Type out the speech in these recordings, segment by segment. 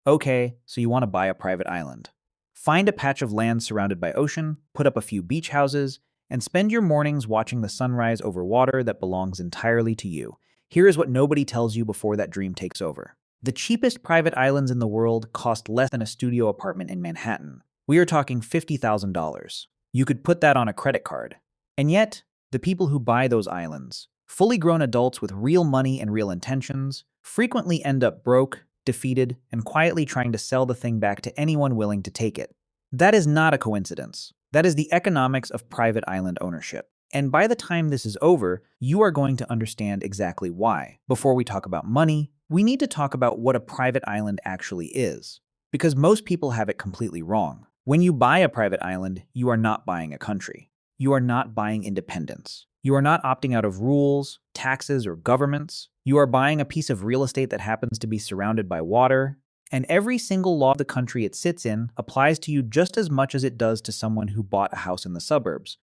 Okay, so you want to buy a private island. Find a patch of land surrounded by ocean, put up a few beach houses, and spend your mornings watching the sunrise over water that belongs entirely to you. Here is what nobody tells you before that dream takes over. The cheapest private islands in the world cost less than a studio apartment in Manhattan. We are talking $50,000. You could put that on a credit card. And yet, the people who buy those islands, fully grown adults with real money and real intentions, frequently end up broke, defeated, and quietly trying to sell the thing back to anyone willing to take it. That is not a coincidence. That is the economics of private island ownership. And by the time this is over, you are going to understand exactly why. Before we talk about money, we need to talk about what a private island actually is. Because most people have it completely wrong. When you buy a private island, you are not buying a country. You are not buying independence. You are not opting out of rules, taxes, or governments. You are buying a piece of real estate that happens to be surrounded by water, and every single law of the country it sits in applies to you just as much as it does to someone who bought a house in the suburbs.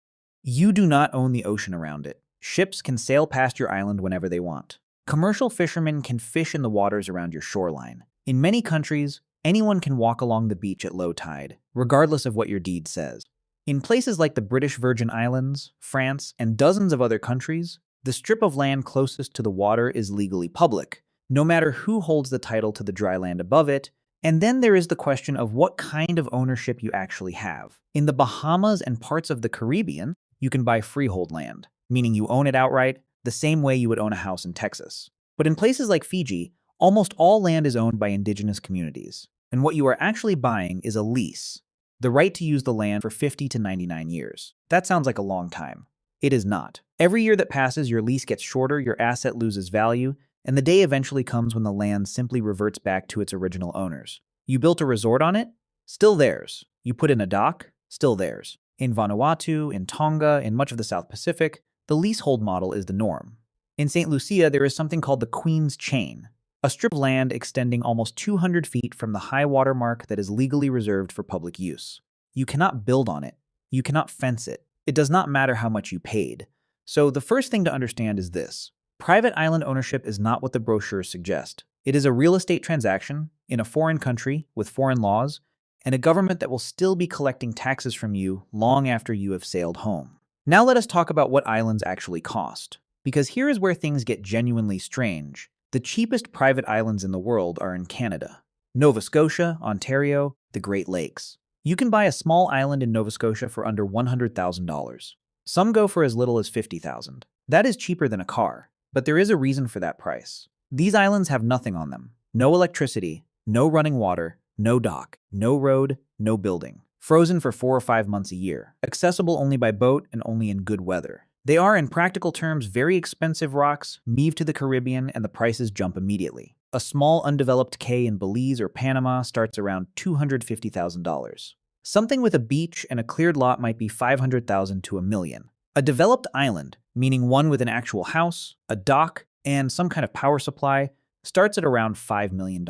You do not own the ocean around it. Ships can sail past your island whenever they want. Commercial fishermen can fish in the waters around your shoreline. In many countries, anyone can walk along the beach at low tide, regardless of what your deed says. In places like the British Virgin Islands, France, and dozens of other countries, the strip of land closest to the water is legally public, no matter who holds the title to the dry land above it. And then there is the question of what kind of ownership you actually have. In the Bahamas and parts of the Caribbean, you can buy freehold land, meaning you own it outright, the same way you would own a house in Texas. But in places like Fiji, almost all land is owned by indigenous communities, and what you are actually buying is a lease, the right to use the land for 50 to 99 years. That sounds like a long time. It is not. Every year that passes, your lease gets shorter, your asset loses value, and the day eventually comes when the land simply reverts back to its original owners. You built a resort on it? Still theirs. You put in a dock? Still theirs. In Vanuatu, in Tonga, in much of the South Pacific, the leasehold model is the norm. In St. Lucia, there is something called the Queen's Chain, a strip of land extending almost 200 feet from the high water mark that is legally reserved for public use. You cannot build on it. You cannot fence it. It does not matter how much you paid. So the first thing to understand is this. Private island ownership is not what the brochures suggest. It is a real estate transaction in a foreign country with foreign laws and a government that will still be collecting taxes from you long after you have sailed home. Now let us talk about what islands actually cost, because here is where things get genuinely strange. The cheapest private islands in the world are in Canada, Nova Scotia, Ontario, the Great Lakes. You can buy a small island in Nova Scotia for under $100,000. Some go for as little as $50,000. That is cheaper than a car, but there is a reason for that price. These islands have nothing on them. No electricity, no running water, no dock, no road, no building. Frozen for 4 or 5 months a year. Accessible only by boat and only in good weather. They are, in practical terms, very expensive rocks, move to the Caribbean, and the prices jump immediately. A small undeveloped cay in Belize or Panama starts around $250,000. Something with a beach and a cleared lot might be $500,000 to $1 million. A developed island, meaning one with an actual house, a dock, and some kind of power supply, starts at around $5 million.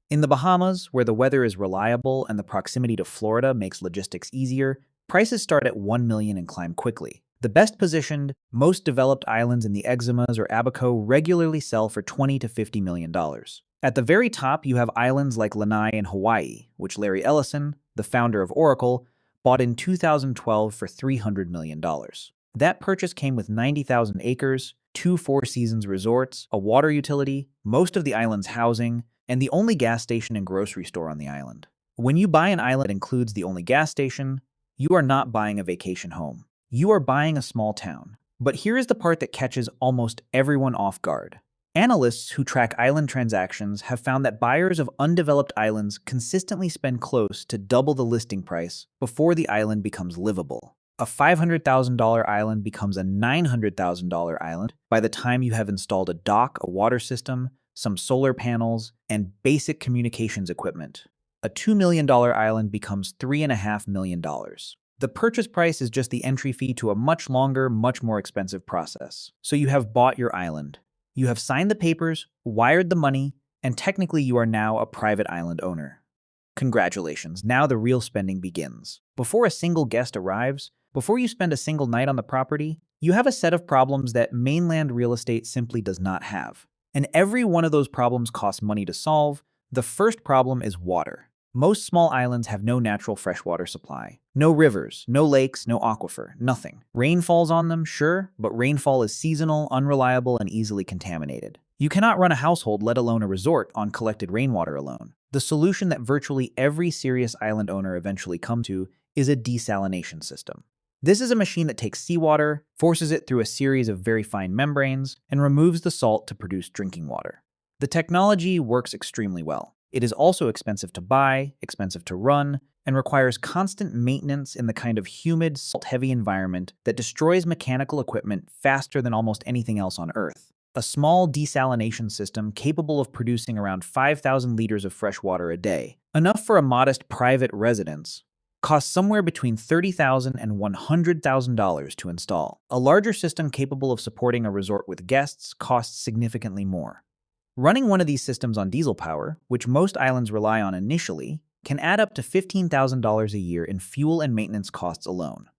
In the Bahamas, where the weather is reliable and the proximity to Florida makes logistics easier, prices start at $1 million and climb quickly. The best positioned, most developed islands in the Exumas or Abaco regularly sell for $20 to $50 million. At the very top, you have islands like Lanai in Hawaii, which Larry Ellison, the founder of Oracle, bought in 2012 for $300 million. That purchase came with 90,000 acres, 2 Four Seasons resorts, a water utility, most of the island's housing, and the only gas station and grocery store on the island. When you buy an island that includes the only gas station, you are not buying a vacation home. You are buying a small town. But here is the part that catches almost everyone off guard. Analysts who track island transactions have found that buyers of undeveloped islands consistently spend close to double the listing price before the island becomes livable. A $500,000 island becomes a $900,000 island by the time you have installed a dock, a water system, some solar panels, and basic communications equipment. A $2 million island becomes $3.5 million. The purchase price is just the entry fee to a much longer, much more expensive process. So you have bought your island. You have signed the papers, wired the money, and technically you are now a private island owner. Congratulations, now the real spending begins. Before a single guest arrives, before you spend a single night on the property, you have a set of problems that mainland real estate simply does not have. And every one of those problems costs money to solve, The first problem is water. Most small islands have no natural freshwater supply. No rivers, no lakes, no aquifer, nothing. Rain falls on them, sure, but rainfall is seasonal, unreliable, and easily contaminated. You cannot run a household, let alone a resort, on collected rainwater alone. The solution that virtually every serious island owner eventually comes to is a desalination system. This is a machine that takes seawater, forces it through a series of very fine membranes, and removes the salt to produce drinking water. The technology works extremely well. It is also expensive to buy, expensive to run, and requires constant maintenance in the kind of humid, salt-heavy environment that destroys mechanical equipment faster than almost anything else on Earth. A small desalination system capable of producing around 5,000 liters of fresh water a day, enough for a modest private residence, costs somewhere between $30,000 and $100,000 to install. A larger system capable of supporting a resort with guests costs significantly more. Running one of these systems on diesel power, which most islands rely on initially, can add up to $15,000 a year in fuel and maintenance costs alone.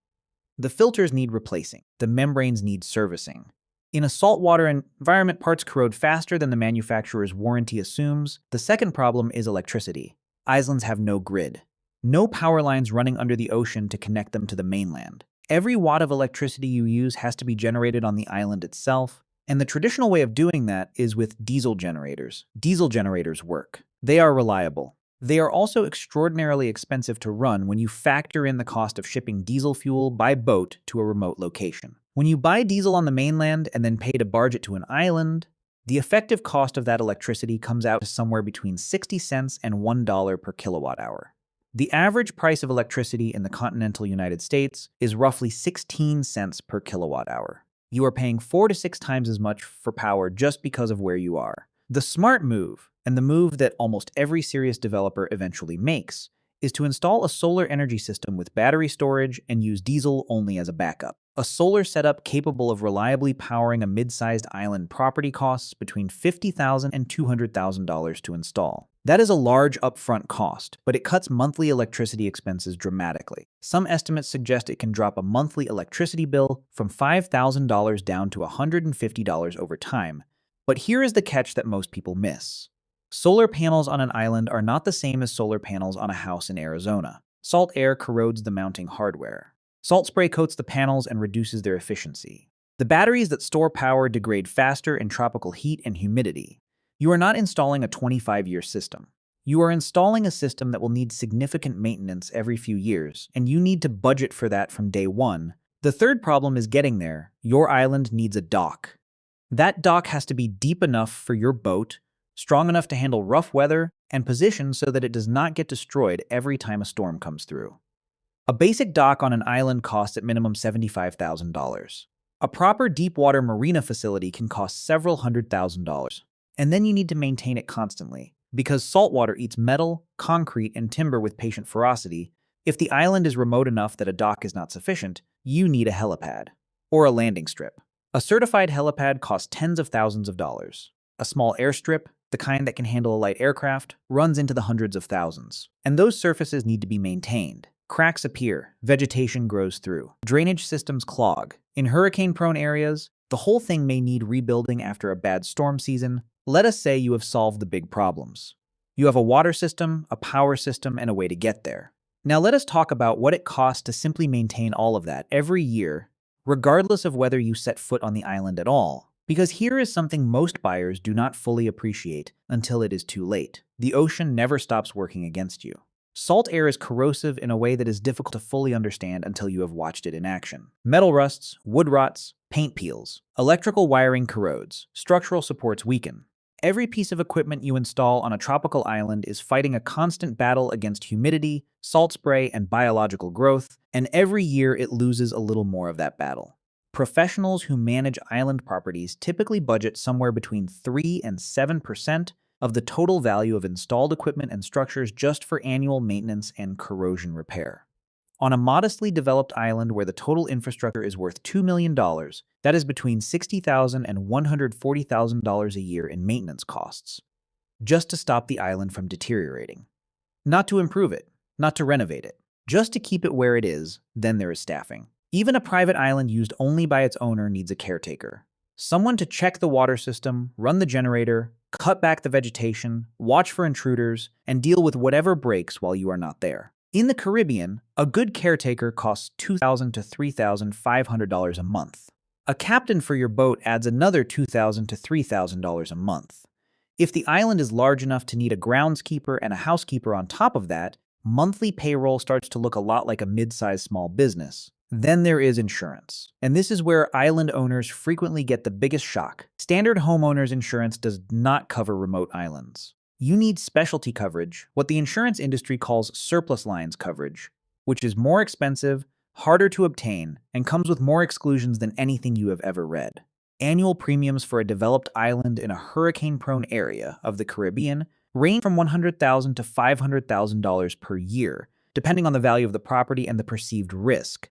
The filters need replacing. The membranes need servicing. In a saltwater environment, parts corrode faster than the manufacturer's warranty assumes. The second problem is electricity. Islands have no grid. No power lines running under the ocean to connect them to the mainland. Every watt of electricity you use has to be generated on the island itself, and the traditional way of doing that is with diesel generators. Diesel generators work. They are reliable. They are also extraordinarily expensive to run when you factor in the cost of shipping diesel fuel by boat to a remote location. When you buy diesel on the mainland and then pay to barge it to an island, the effective cost of that electricity comes out to somewhere between 60 cents and $1 per kilowatt hour. The average price of electricity in the continental United States is roughly 16 cents per kilowatt hour. You are paying 4 to 6 times as much for power just because of where you are. The smart move, and the move that almost every serious developer eventually makes, is to install a solar energy system with battery storage and use diesel only as a backup. A solar setup capable of reliably powering a mid-sized island property costs between $50,000 and $200,000 to install. That is a large upfront cost, but it cuts monthly electricity expenses dramatically. Some estimates suggest it can drop a monthly electricity bill from $5,000 down to $150 over time. But here is the catch that most people miss. Solar panels on an island are not the same as solar panels on a house in Arizona. Salt air corrodes the mounting hardware. Salt spray coats the panels and reduces their efficiency. The batteries that store power degrade faster in tropical heat and humidity. You are not installing a 25-year system. You are installing a system that will need significant maintenance every few years, and you need to budget for that from day one. The third problem is getting there. Your island needs a dock. That dock has to be deep enough for your boat, strong enough to handle rough weather, and positioned so that it does not get destroyed every time a storm comes through. A basic dock on an island costs at minimum $75,000. A proper deep-water marina facility can cost several $100,000. And then you need to maintain it constantly. Because saltwater eats metal, concrete, and timber with patient ferocity, if the island is remote enough that a dock is not sufficient, you need a helipad, or a landing strip. A certified helipad costs tens of thousands of dollars. A small airstrip, the kind that can handle a light aircraft, runs into the hundreds of thousands. And those surfaces need to be maintained. Cracks appear, vegetation grows through, drainage systems clog. In hurricane-prone areas, the whole thing may need rebuilding after a bad storm season. Let us say you have solved the big problems. You have a water system, a power system, and a way to get there. Now let us talk about what it costs to simply maintain all of that every year, regardless of whether you set foot on the island at all. Because here is something most buyers do not fully appreciate until it is too late. The ocean never stops working against you. Salt air is corrosive in a way that is difficult to fully understand until you have watched it in action. Metal rusts, wood rots, paint peels. Electrical wiring corrodes. Structural supports weaken. Every piece of equipment you install on a tropical island is fighting a constant battle against humidity, salt spray, and biological growth, and every year it loses a little more of that battle. Professionals who manage island properties typically budget somewhere between 3 and 7% of the total value of installed equipment and structures just for annual maintenance and corrosion repair. On a modestly developed island where the total infrastructure is worth $2 million, that is between $60,000 and $140,000 a year in maintenance costs, just to stop the island from deteriorating. Not to improve it, not to renovate it, just to keep it where it is. Then there is staffing. Even a private island used only by its owner needs a caretaker. Someone to check the water system, run the generator, Cut back the vegetation, watch for intruders, and deal with whatever breaks while you are not there. In the Caribbean, a good caretaker costs $2,000 to $3,500 a month. A captain for your boat adds another $2,000 to $3,000 a month. If the island is large enough to need a groundskeeper and a housekeeper on top of that, monthly payroll starts to look a lot like a mid-sized small business. Then there is insurance. And this is where island owners frequently get the biggest shock. Standard homeowners insurance does not cover remote islands. You need specialty coverage, what the insurance industry calls surplus lines coverage, which is more expensive, harder to obtain, and comes with more exclusions than anything you have ever read. Annual premiums for a developed island in a hurricane-prone area of the Caribbean range from $100,000 to $500,000 per year, depending on the value of the property and the perceived risk.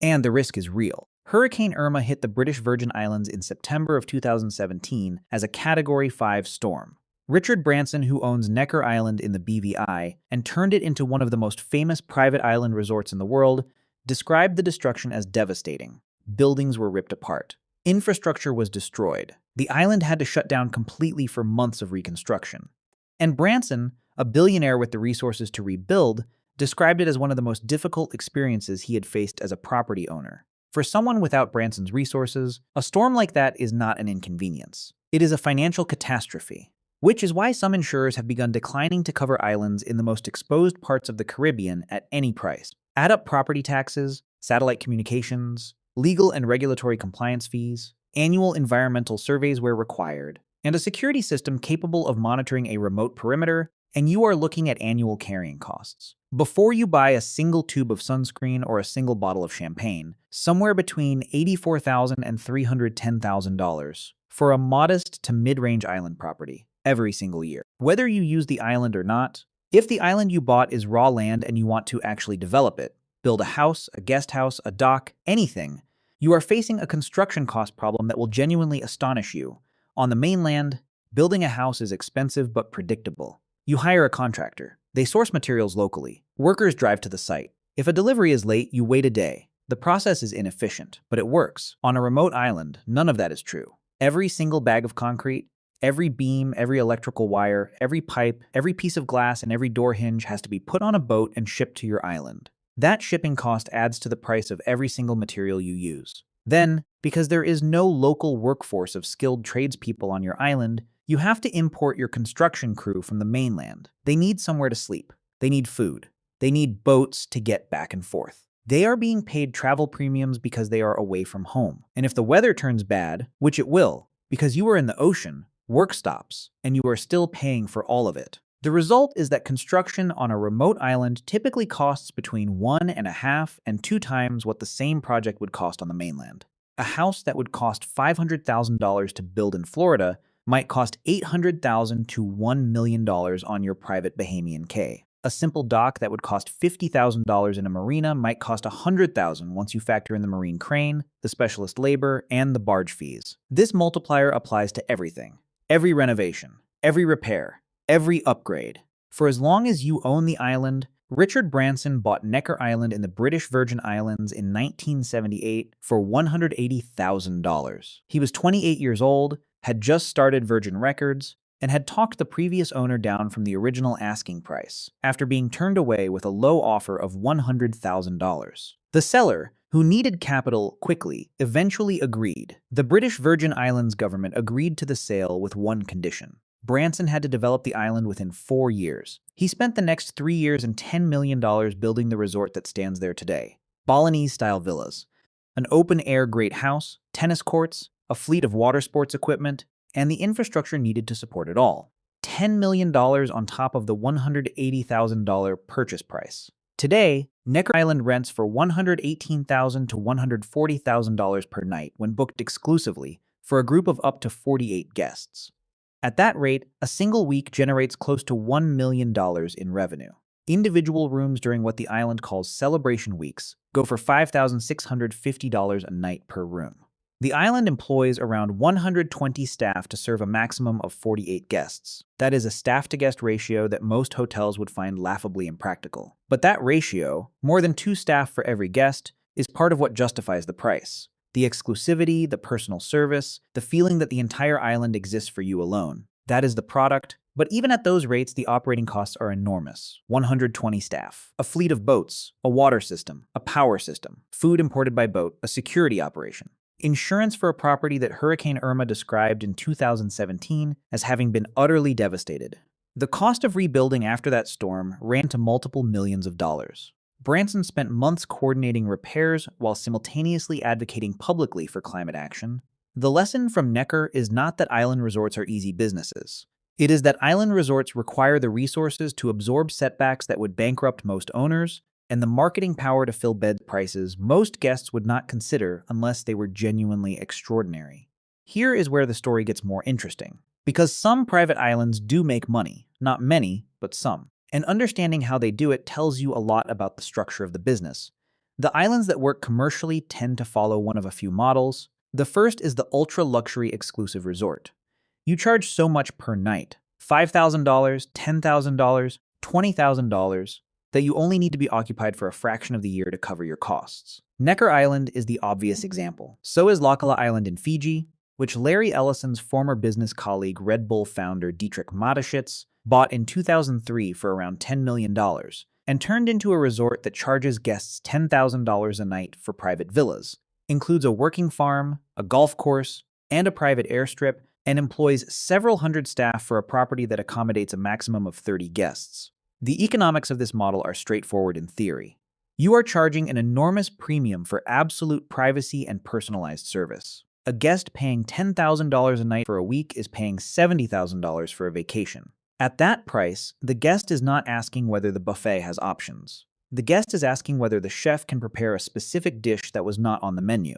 And the risk is real. Hurricane Irma hit the British Virgin Islands in September of 2017 as a Category 5 storm. Richard Branson, who owns Necker Island in the BVI and turned it into one of the most famous private island resorts in the world, described the destruction as devastating. Buildings were ripped apart. Infrastructure was destroyed. The island had to shut down completely for months of reconstruction. And Branson, a billionaire with the resources to rebuild, described it as one of the most difficult experiences he had faced as a property owner. For someone without Branson's resources, a storm like that is not an inconvenience. It is a financial catastrophe, which is why some insurers have begun declining to cover islands in the most exposed parts of the Caribbean at any price. Add up property taxes, satellite communications, legal and regulatory compliance fees, annual environmental surveys where required, and a security system capable of monitoring a remote perimeter, and you are looking at annual carrying costs. Before you buy a single tube of sunscreen or a single bottle of champagne, somewhere between $84,000 and $310,000 for a modest to mid-range island property every single year. Whether you use the island or not, if the island you bought is raw land and you want to actually develop it, build a house, a guest house, a dock, anything, you are facing a construction cost problem that will genuinely astonish you. On the mainland, building a house is expensive but predictable. You hire a contractor. They source materials locally. Workers drive to the site. If a delivery is late, you wait a day. The process is inefficient, but it works. On a remote island, none of that is true. Every single bag of concrete, every beam, every electrical wire, every pipe, every piece of glass, and every door hinge has to be put on a boat and shipped to your island. That shipping cost adds to the price of every single material you use. Then, because there is no local workforce of skilled tradespeople on your island, you have to import your construction crew from the mainland. They need somewhere to sleep. They need food. They need boats to get back and forth. They are being paid travel premiums because they are away from home. And if the weather turns bad, which it will, because you are in the ocean, work stops, and you are still paying for all of it. The result is that construction on a remote island typically costs between 1.5 and 2 times what the same project would cost on the mainland. A house that would cost $500,000 to build in Florida might cost $800,000 to $1 million on your private Bahamian Cay. A simple dock that would cost $50,000 in a marina might cost $100,000 once you factor in the marine crane, the specialist labor, and the barge fees. This multiplier applies to everything. Every renovation, every repair, every upgrade. For as long as you own the island, Richard Branson bought Necker Island in the British Virgin Islands in 1978 for $180,000. He was 28 years old, had just started Virgin Records, and had talked the previous owner down from the original asking price, after being turned away with a low offer of $100,000. The seller, who needed capital quickly, eventually agreed. The British Virgin Islands government agreed to the sale with one condition. Branson had to develop the island within 4 years. He spent the next 3 years and $10 million building the resort that stands there today. Balinese-style villas, an open-air great house, tennis courts, a fleet of water sports equipment, and the infrastructure needed to support it all. $10 million on top of the $180,000 purchase price. Today, Necker Island rents for $118,000 to $140,000 per night when booked exclusively for a group of up to 48 guests. At that rate, a single week generates close to $1 million in revenue. Individual rooms during what the island calls celebration weeks go for $5,650 a night per room. The island employs around 120 staff to serve a maximum of 48 guests. That is a staff-to-guest ratio that most hotels would find laughably impractical. But that ratio, more than 2 staff for every guest, is part of what justifies the price. The exclusivity, the personal service, the feeling that the entire island exists for you alone. That is the product. But even at those rates, the operating costs are enormous. 120 staff, a fleet of boats, a water system, a power system, food imported by boat, a security operation. Insurance for a property that Hurricane Irma described in 2017 as having been utterly devastated. The cost of rebuilding after that storm ran to multiple millions of dollars. Branson spent months coordinating repairs while simultaneously advocating publicly for climate action. The lesson from Necker is not that island resorts are easy businesses. It is that island resorts require the resources to absorb setbacks that would bankrupt most owners, and the marketing power to fill bed prices most guests would not consider unless they were genuinely extraordinary. Here is where the story gets more interesting. Because some private islands do make money, not many, but some. And understanding how they do it tells you a lot about the structure of the business. The islands that work commercially tend to follow one of a few models. The first is the ultra-luxury exclusive resort. You charge so much per night, $5,000, $10,000, $20,000, that you only need to be occupied for a fraction of the year to cover your costs. Necker Island is the obvious example. So is Lakala Island in Fiji, which Larry Ellison's former business colleague Red Bull founder Dietrich Mateschitz bought in 2003 for around $10 million and turned into a resort that charges guests $10,000 a night for private villas, includes a working farm, a golf course, and a private airstrip, and employs several hundred staff for a property that accommodates a maximum of 30 guests. The economics of this model are straightforward in theory. You are charging an enormous premium for absolute privacy and personalized service. A guest paying $10,000 a night for a week is paying $70,000 for a vacation. At that price, the guest is not asking whether the buffet has options. The guest is asking whether the chef can prepare a specific dish that was not on the menu.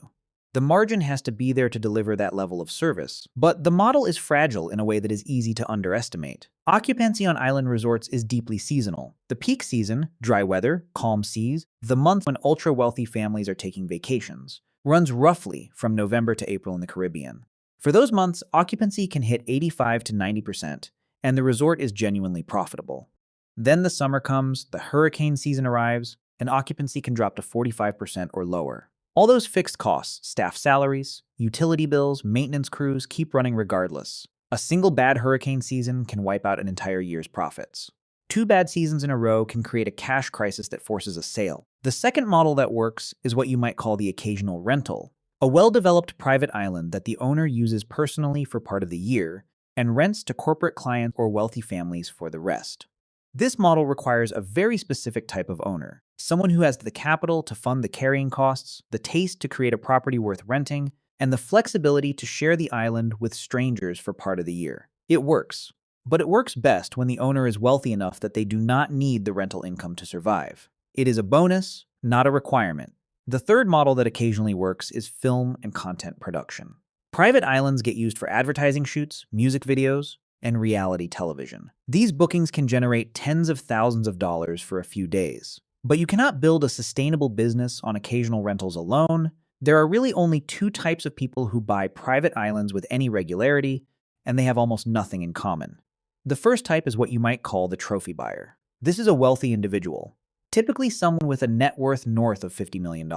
The margin has to be there to deliver that level of service, but the model is fragile in a way that is easy to underestimate. Occupancy on island resorts is deeply seasonal. The peak season, dry weather, calm seas, the month when ultra-wealthy families are taking vacations, runs roughly from November to April in the Caribbean. For those months, occupancy can hit 85 to 90%, and the resort is genuinely profitable. Then the summer comes, the hurricane season arrives, and occupancy can drop to 45% or lower. All those fixed costs, staff salaries, utility bills, maintenance crews, keep running regardless. A single bad hurricane season can wipe out an entire year's profits. 2 bad seasons in a row can create a cash crisis that forces a sale. The second model that works is what you might call the occasional rental, a well-developed private island that the owner uses personally for part of the year and rents to corporate clients or wealthy families for the rest. This model requires a very specific type of owner, someone who has the capital to fund the carrying costs, the taste to create a property worth renting, and the flexibility to share the island with strangers for part of the year. It works, but it works best when the owner is wealthy enough that they do not need the rental income to survive. It is a bonus, not a requirement. The third model that occasionally works is film and content production. Private islands get used for advertising shoots, music videos, and reality television. These bookings can generate tens of thousands of dollars for a few days. But you cannot build a sustainable business on occasional rentals alone. There are really only 2 types of people who buy private islands with any regularity, and they have almost nothing in common. The first type is what you might call the trophy buyer. This is a wealthy individual, typically someone with a net worth north of $50 million,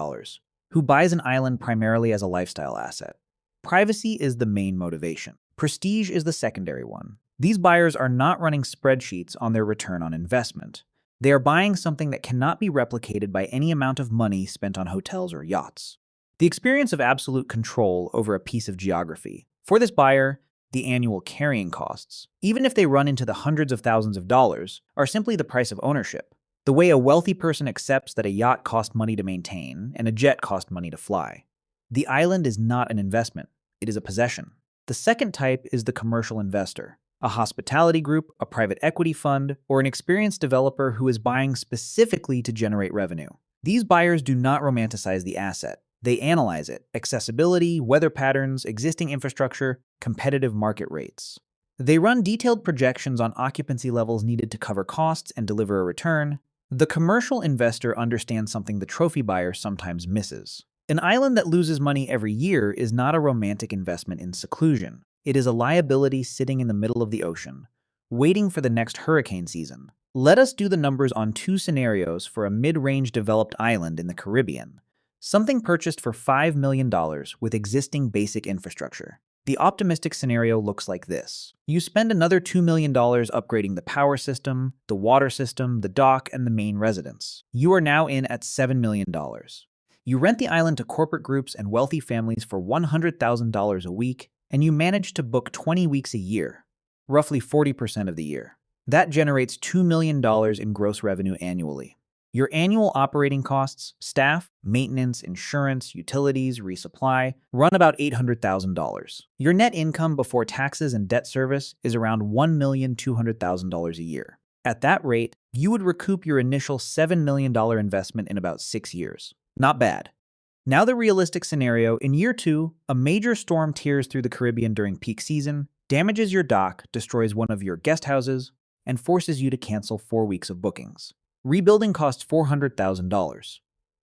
who buys an island primarily as a lifestyle asset. Privacy is the main motivation. Prestige is the secondary one. These buyers are not running spreadsheets on their return on investment. They are buying something that cannot be replicated by any amount of money spent on hotels or yachts. The experience of absolute control over a piece of geography. For this buyer, the annual carrying costs, even if they run into the hundreds of thousands of dollars, are simply the price of ownership. The way a wealthy person accepts that a yacht costs money to maintain and a jet costs money to fly. The island is not an investment. It is a possession. The second type is the commercial investor, a hospitality group, a private equity fund, or an experienced developer who is buying specifically to generate revenue. These buyers do not romanticize the asset. They analyze it: accessibility, weather patterns, existing infrastructure, competitive market rates. They run detailed projections on occupancy levels needed to cover costs and deliver a return. The commercial investor understands something the trophy buyer sometimes misses. An island that loses money every year is not a romantic investment in seclusion. It is a liability sitting in the middle of the ocean, waiting for the next hurricane season. Let us do the numbers on 2 scenarios for a mid-range developed island in the Caribbean. Something purchased for $5 million with existing basic infrastructure. The optimistic scenario looks like this. You spend another $2 million upgrading the power system, the water system, the dock, and the main residence. You are now in at $7 million. You rent the island to corporate groups and wealthy families for $100,000 a week, and you manage to book 20 weeks a year, roughly 40% of the year. That generates $2 million in gross revenue annually. Your annual operating costs, staff, maintenance, insurance, utilities, resupply, run about $800,000. Your net income before taxes and debt service is around $1,200,000 a year. At that rate, you would recoup your initial $7 million investment in about 6 years. Not bad. Now the realistic scenario: in year 2, a major storm tears through the Caribbean during peak season, damages your dock, destroys one of your guest houses, and forces you to cancel 4 weeks of bookings. Rebuilding costs $400,000.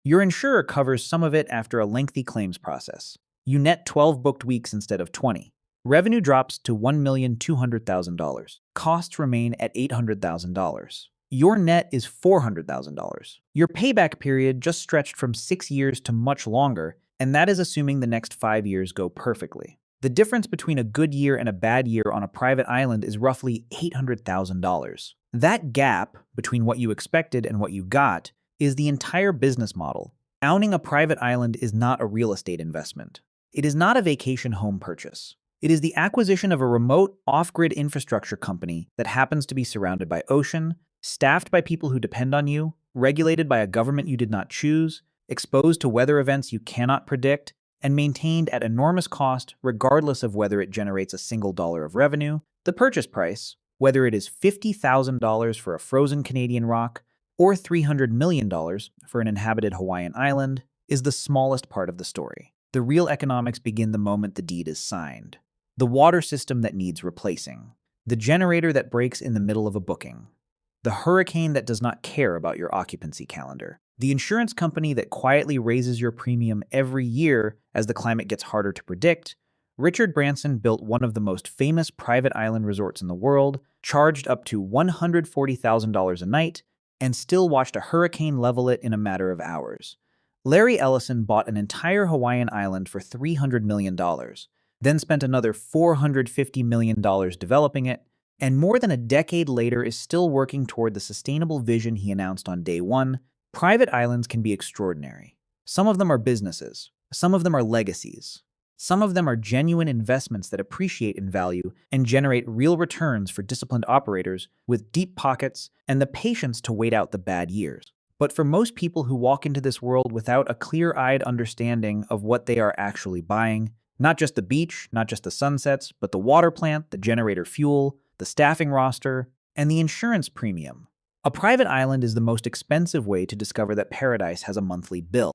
Your insurer covers some of it after a lengthy claims process. You net 12 booked weeks instead of 20. Revenue drops to $1,200,000. Costs remain at $800,000. Your net is $400,000. Your payback period just stretched from 6 years to much longer, and that is assuming the next 5 years go perfectly. The difference between a good year and a bad year on a private island is roughly $800,000. That gap between what you expected and what you got is the entire business model. Owning a private island is not a real estate investment. It is not a vacation home purchase. It is the acquisition of a remote, off-grid infrastructure company that happens to be surrounded by ocean, staffed by people who depend on you, regulated by a government you did not choose, exposed to weather events you cannot predict, and maintained at enormous cost regardless of whether it generates a single dollar of revenue. The purchase price, whether it is $50,000 for a frozen Canadian rock or $300 million for an inhabited Hawaiian island, is the smallest part of the story. The real economics begin the moment the deed is signed. The water system that needs replacing. The generator that breaks in the middle of a booking. The hurricane that does not care about your occupancy calendar. The insurance company that quietly raises your premium every year as the climate gets harder to predict. Richard Branson built one of the most famous private island resorts in the world, charged up to $140,000 a night, and still watched a hurricane level it in a matter of hours. Larry Ellison bought an entire Hawaiian island for $300 million, then spent another $450 million developing it, and more than a decade later is still working toward the sustainable vision he announced on day one. Private islands can be extraordinary. Some of them are businesses. Some of them are legacies. Some of them are genuine investments that appreciate in value and generate real returns for disciplined operators with deep pockets and the patience to wait out the bad years. But for most people who walk into this world without a clear-eyed understanding of what they are actually buying, not just the beach, not just the sunsets, but the water plant, the generator fuel, the staffing roster, and the insurance premium. A private island is the most expensive way to discover that paradise has a monthly bill.